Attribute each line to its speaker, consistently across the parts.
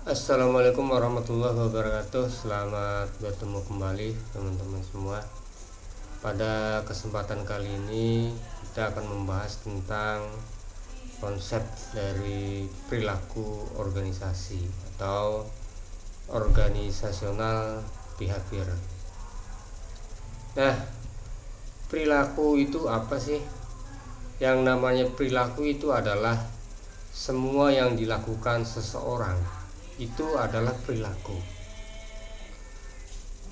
Speaker 1: Assalamualaikum warahmatullahi wabarakatuh. Selamat bertemu kembali teman-teman semua. Pada kesempatan kali ini kita akan membahas tentang konsep dari perilaku organisasi atau organisasional behavior. Nah, perilaku itu apa sih? Yang namanya perilaku itu adalah semua yang dilakukan seseorang itu adalah perilaku.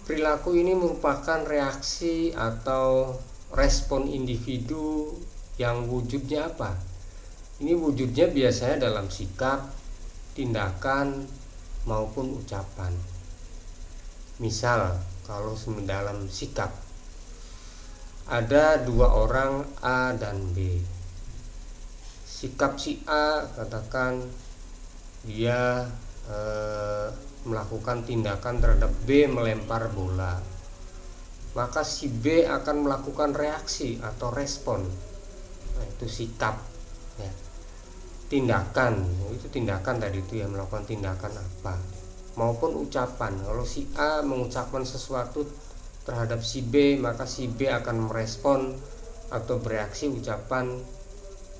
Speaker 1: Perilaku ini merupakan reaksi atau respon individu yang wujudnya apa? Ini wujudnya biasanya dalam sikap, tindakan, maupun ucapan. Misal, kalau dalam sikap, ada dua orang A dan B. Sikap si A, katakan dia melakukan tindakan terhadap B melempar bola, maka si B akan melakukan reaksi atau respon. Nah, itu sikap ya. Tindakan itu tindakan tadi itu ya, melakukan tindakan apa, maupun ucapan. Kalau si A mengucapkan sesuatu terhadap si B, maka si B akan merespon atau bereaksi ucapan,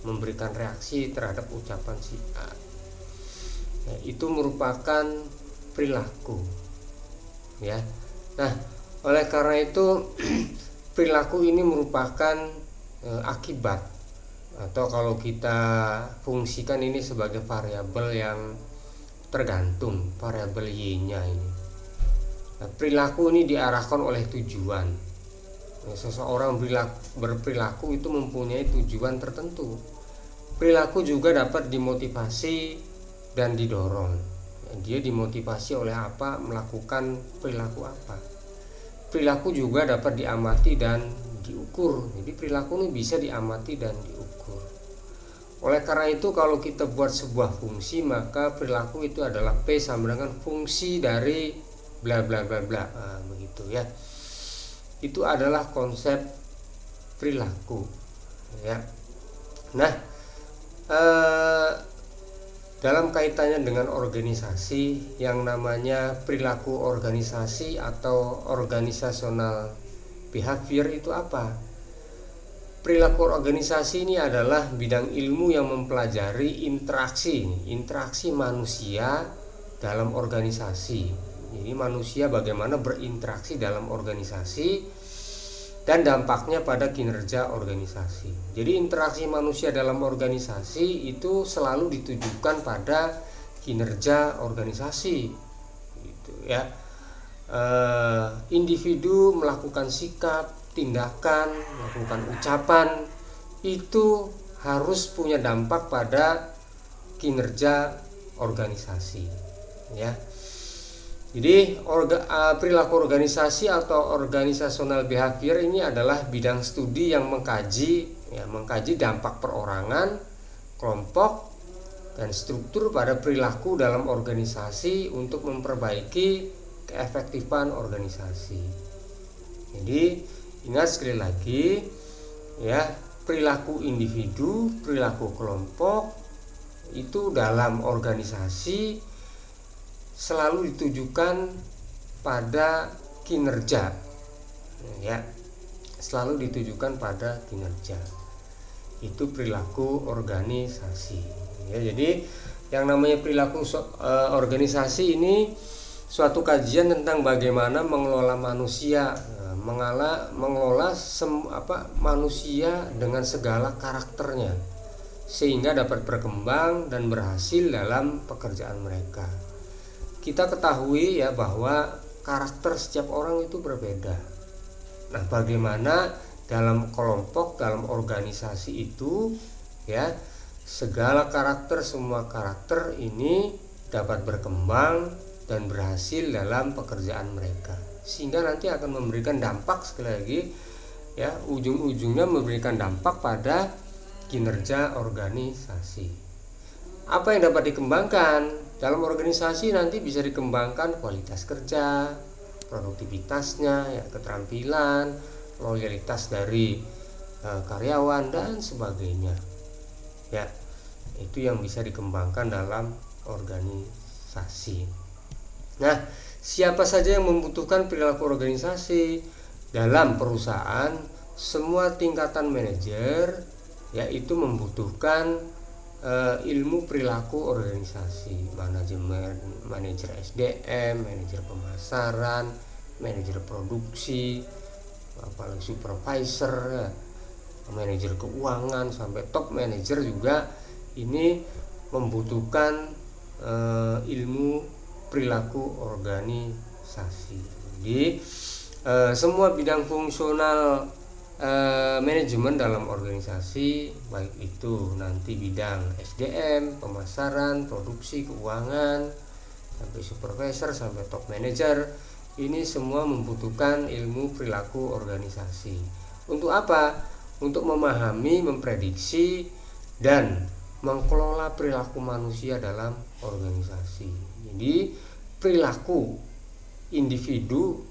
Speaker 1: memberikan reaksi terhadap ucapan si A. Itu merupakan perilaku ya. Nah, oleh karena itu perilaku ini merupakan akibat, atau kalau kita fungsikan ini sebagai variabel yang tergantung, variabel Y-nya ini. Nah, perilaku ini diarahkan oleh tujuan. Seseorang berperilaku itu mempunyai tujuan tertentu. Perilaku juga dapat dimotivasi dan didorong. Dia dimotivasi oleh apa, melakukan perilaku apa. Perilaku juga dapat diamati dan diukur. Jadi perilaku ini bisa diamati dan diukur. Oleh karena itu kalau kita buat sebuah fungsi, maka perilaku itu adalah P sama dengan fungsi dari bla bla bla bla. Nah, begitu ya. Itu adalah konsep perilaku ya. Nah, dalam kaitannya dengan organisasi, yang namanya perilaku organisasi atau organisasional behavior itu apa? Perilaku organisasi ini adalah bidang ilmu yang mempelajari interaksi manusia dalam organisasi. Jadi manusia bagaimana berinteraksi dalam organisasi dan dampaknya pada kinerja organisasi. Jadi interaksi manusia dalam organisasi itu selalu ditujukan pada kinerja organisasi, gitu ya. Individu melakukan sikap, tindakan, melakukan ucapan itu harus punya dampak pada kinerja organisasi, ya. Jadi perilaku organisasi atau organisasional behavior ini adalah bidang studi yang mengkaji dampak perorangan, kelompok, dan struktur pada perilaku dalam organisasi untuk memperbaiki keefektifan organisasi. Jadi ingat sekali lagi ya, perilaku individu, perilaku kelompok itu dalam organisasi selalu ditujukan pada kinerja ya, selalu ditujukan pada kinerja. Itu perilaku organisasi ya. Jadi yang namanya perilaku organisasi ini suatu kajian tentang bagaimana mengelola manusia, mengelola manusia dengan segala karakternya sehingga dapat berkembang dan berhasil dalam pekerjaan mereka. Kita ketahui ya bahwa karakter setiap orang itu berbeda. Nah, bagaimana dalam kelompok, dalam organisasi itu ya, segala karakter, semua karakter ini dapat berkembang dan berhasil dalam pekerjaan mereka, sehingga nanti akan memberikan dampak, sekali lagi ya, ujung-ujungnya memberikan dampak pada kinerja organisasi. Apa yang dapat dikembangkan dalam organisasi? Nanti bisa dikembangkan kualitas kerja, produktivitasnya ya, keterampilan, loyalitas dari karyawan dan sebagainya ya. Itu yang bisa dikembangkan dalam organisasi. organisasi. Nah, siapa saja yang membutuhkan perilaku organisasi dalam perusahaan? Semua tingkatan manajer yaitu membutuhkan ilmu perilaku organisasi, manajer SDM, manajer pemasaran, manajer produksi, apalagi supervisor, manajer keuangan sampai top manajer juga ini membutuhkan ilmu perilaku organisasi. Jadi semua bidang fungsional manajemen dalam organisasi, baik itu nanti bidang SDM, pemasaran, produksi, keuangan, sampai supervisor, sampai top manager, ini semua membutuhkan ilmu perilaku organisasi. Untuk apa? Untuk memahami, memprediksi, dan mengelola perilaku manusia dalam organisasi. Jadi perilaku individu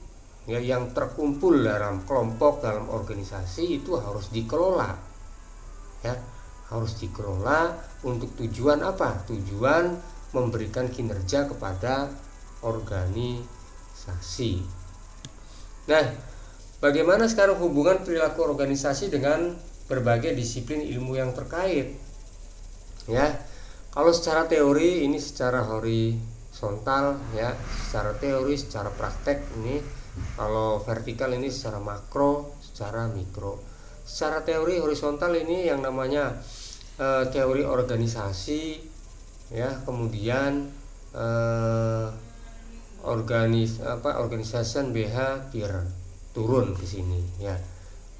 Speaker 1: ya, yang terkumpul dalam kelompok, dalam organisasi itu harus dikelola, ya, harus dikelola untuk tujuan apa? Tujuan memberikan kinerja kepada organisasi. Nah, bagaimana sekarang hubungan perilaku organisasi dengan berbagai disiplin ilmu yang terkait? Ya, kalau secara teori ini secara horizontal, ya, secara teori, secara praktek ini. Kalau vertikal ini secara makro, secara mikro. Secara teori horizontal ini yang namanya teori organisasi, ya, kemudian organization behavior turun ke sini, ya.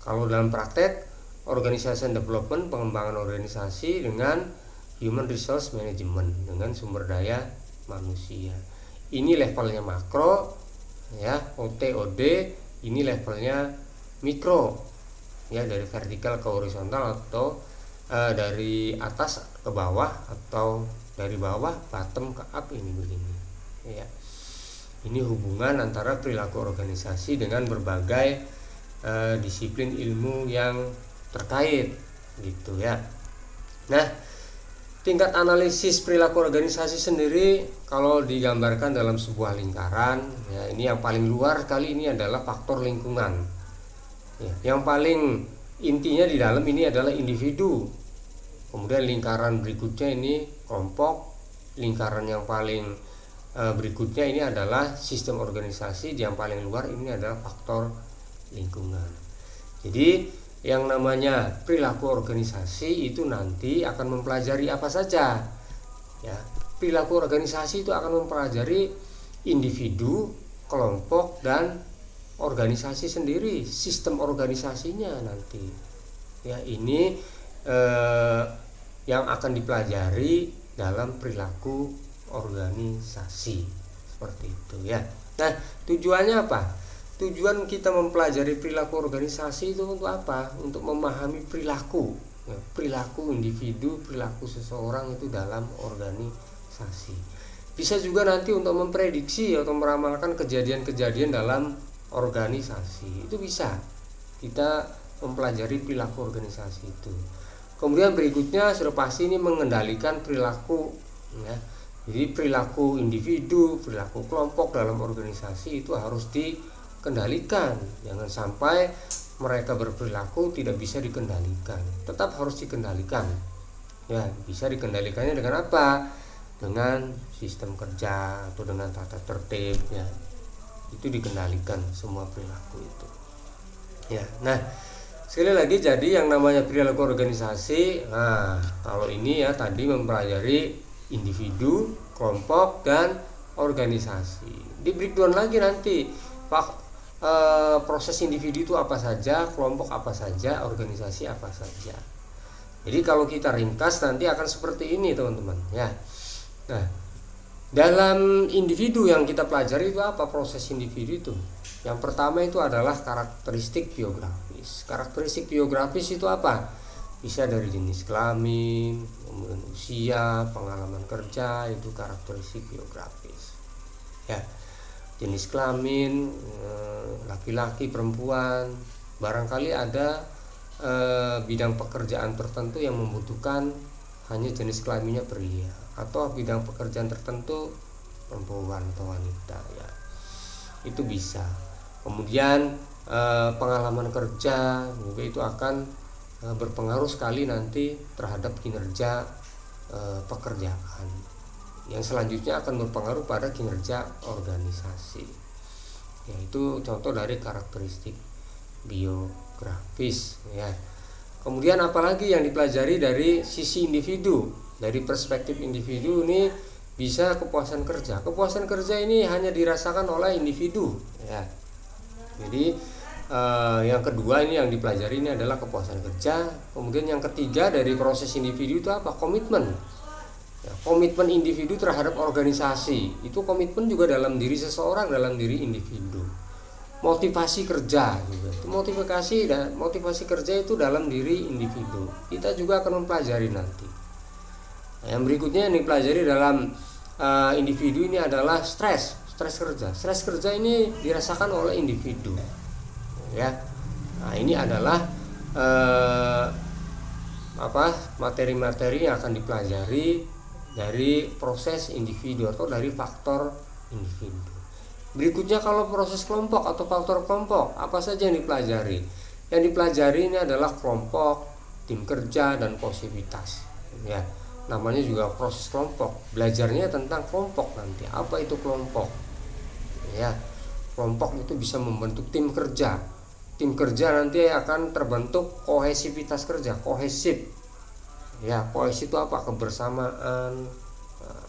Speaker 1: Kalau dalam praktek organization development, pengembangan organisasi dengan human resource management, dengan sumber daya manusia. Ini levelnya makro, ya, OTOD. Ini levelnya mikro, ya, dari vertikal ke horizontal atau dari atas ke bawah atau dari bawah bottom ke up, ini begini, ya. Ini hubungan antara perilaku organisasi dengan berbagai disiplin ilmu yang terkait, gitu ya. Nah, tingkat analisis perilaku organisasi sendiri kalau digambarkan dalam sebuah lingkaran, ya, ini yang paling luar kali ini adalah faktor lingkungan. Ya, yang paling intinya di dalam ini adalah individu. Kemudian lingkaran berikutnya ini kelompok, lingkaran yang paling berikutnya ini adalah sistem organisasi, yang paling luar ini adalah faktor lingkungan. Jadi yang namanya perilaku organisasi itu nanti akan mempelajari apa saja, ya. Perilaku organisasi itu akan mempelajari individu, kelompok, dan organisasi sendiri, sistem organisasinya nanti, ya. Ini yang akan dipelajari dalam perilaku organisasi, seperti itu, ya. Nah, tujuannya apa? Tujuan kita mempelajari perilaku organisasi itu untuk apa? Untuk memahami perilaku, ya, perilaku individu, perilaku seseorang itu dalam organisasi. Bisa juga nanti untuk memprediksi atau meramalkan kejadian-kejadian dalam organisasi. Itu bisa kita mempelajari perilaku organisasi itu. Kemudian berikutnya sudah pasti ini mengendalikan perilaku, ya. Jadi perilaku individu, perilaku kelompok dalam organisasi itu harus dikendalikan. Jangan sampai mereka berperilaku tidak bisa dikendalikan. Tetap harus dikendalikan. Ya, bisa dikendalikannya dengan apa? Dengan sistem kerja atau dengan tata tertib, ya. Itu dikendalikan semua perilaku itu. Ya. Nah, sekali lagi, jadi yang namanya perilaku organisasi, nah, kalau ini ya tadi mempelajari individu, kelompok, dan organisasi. Di breakdown lagi nanti proses individu itu apa saja, kelompok apa saja, organisasi apa saja. Jadi kalau kita ringkas nanti akan seperti ini, teman-teman, ya. Nah, dalam individu yang kita pelajari itu apa proses individu itu? Yang pertama itu adalah karakteristik biografis. Karakteristik biografis itu apa? Bisa dari jenis kelamin, kemudian usia, pengalaman kerja, itu karakteristik biografis, ya. Jenis kelamin, laki-laki, perempuan, barangkali ada bidang pekerjaan tertentu yang membutuhkan hanya jenis kelaminnya pria, atau bidang pekerjaan tertentu perempuan atau wanita ya, itu bisa. Kemudian pengalaman kerja juga itu akan berpengaruh sekali nanti terhadap kinerja pekerjaan, yang selanjutnya akan berpengaruh pada kinerja organisasi. Yaitu contoh dari karakteristik biografis ya. Kemudian apalagi yang dipelajari dari sisi individu, dari perspektif individu ini bisa kepuasan kerja. Kepuasan kerja ini hanya dirasakan oleh individu ya. Jadi yang kedua ini yang dipelajari ini adalah kepuasan kerja. Kemudian yang ketiga dari proses individu itu apa? Komitmen. Ya, komitmen individu terhadap organisasi. Itu komitmen juga dalam diri seseorang, dalam diri individu. Motivasi kerja juga. Itu motivasi kerja itu dalam diri individu. Kita juga akan mempelajari nanti. Nah, yang berikutnya yang dipelajari dalam individu ini adalah stres kerja. Stres kerja ini dirasakan oleh individu. Ya. Nah, ini adalah materi-materi yang akan dipelajari dari proses individu atau dari faktor individu. Berikutnya kalau proses kelompok atau faktor kelompok, apa saja yang dipelajari? Yang dipelajari ini adalah kelompok, tim kerja, dan kohesivitas. Ya, namanya juga proses kelompok. Belajarnya tentang kelompok nanti. Apa itu kelompok? Ya, kelompok itu bisa membentuk tim kerja. Tim kerja nanti akan terbentuk kohesivitas kerja, kohesif. Ya, kohesif itu apa? Kebersamaan,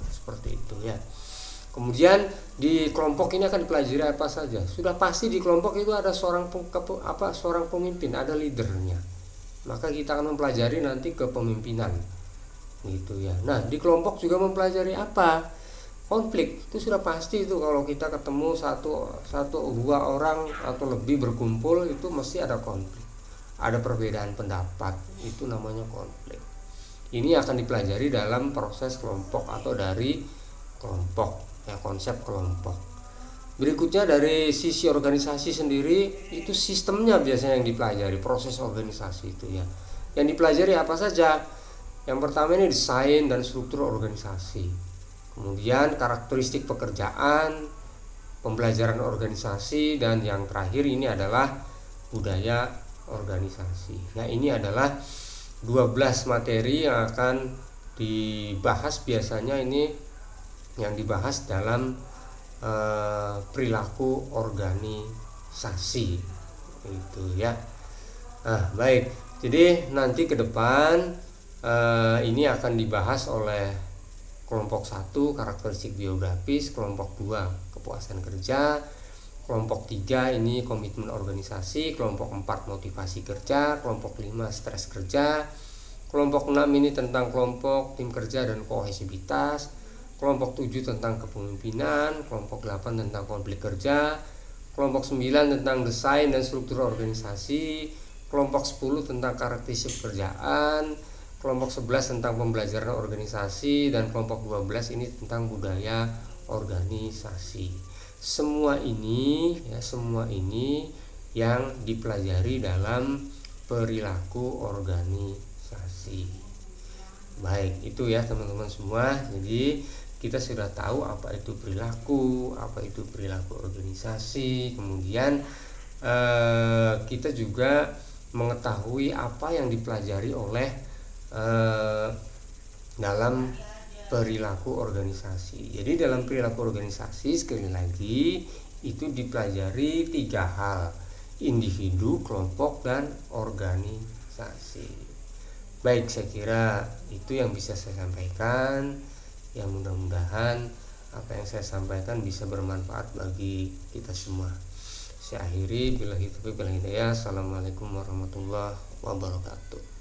Speaker 1: seperti itu ya. Kemudian di kelompok ini akan dipelajari apa saja. Sudah pasti di kelompok itu ada seorang pemimpin, ada leadernya. Maka kita akan mempelajari nanti kepemimpinan, gitu ya. Nah, di kelompok juga mempelajari apa? Konflik. Itu sudah pasti itu kalau kita ketemu dua orang atau lebih berkumpul itu mesti ada konflik. Ada perbedaan pendapat, itu namanya konflik. Ini akan dipelajari dalam proses kelompok atau dari kelompok. Ya, konsep kelompok. Berikutnya dari sisi organisasi sendiri itu sistemnya biasanya yang dipelajari, proses organisasi itu ya. Yang dipelajari apa saja? Yang pertama ini desain dan struktur organisasi. Kemudian karakteristik pekerjaan, pembelajaran organisasi, dan yang terakhir ini adalah budaya organisasi. Nah, ini adalah 12 materi yang akan dibahas biasanya ini yang dibahas dalam perilaku organisasi itu ya. Nah, baik. Jadi nanti ke depan ini akan dibahas oleh kelompok 1 karakteristik biografis, kelompok 2 kepuasan kerja, kelompok 3 ini komitmen organisasi, kelompok 4 motivasi kerja, kelompok 5 stres kerja, kelompok 6 ini tentang kelompok, tim kerja, dan kohesivitas, kelompok 7 tentang kepemimpinan, kelompok 8 tentang konflik kerja, kelompok 9 tentang desain dan struktur organisasi, kelompok 10 tentang karakteristik pekerjaan, kelompok 11 tentang pembelajaran organisasi, dan kelompok 12 ini tentang budaya organisasi. Semua ini yang dipelajari dalam perilaku organisasi. Baik, itu ya teman-teman semua. Jadi kita sudah tahu apa itu perilaku organisasi. Kemudian kita juga mengetahui apa yang dipelajari oleh dalam perilaku organisasi. Jadi dalam perilaku organisasi sekali lagi itu dipelajari 3 hal: individu, kelompok, dan organisasi. Baik, saya kira itu yang bisa saya sampaikan. Yang mudah-mudahan apa yang saya sampaikan bisa bermanfaat bagi kita semua. Saya akhiri, billahi taufiq wal hidayah. Assalamualaikum warahmatullahi wabarakatuh.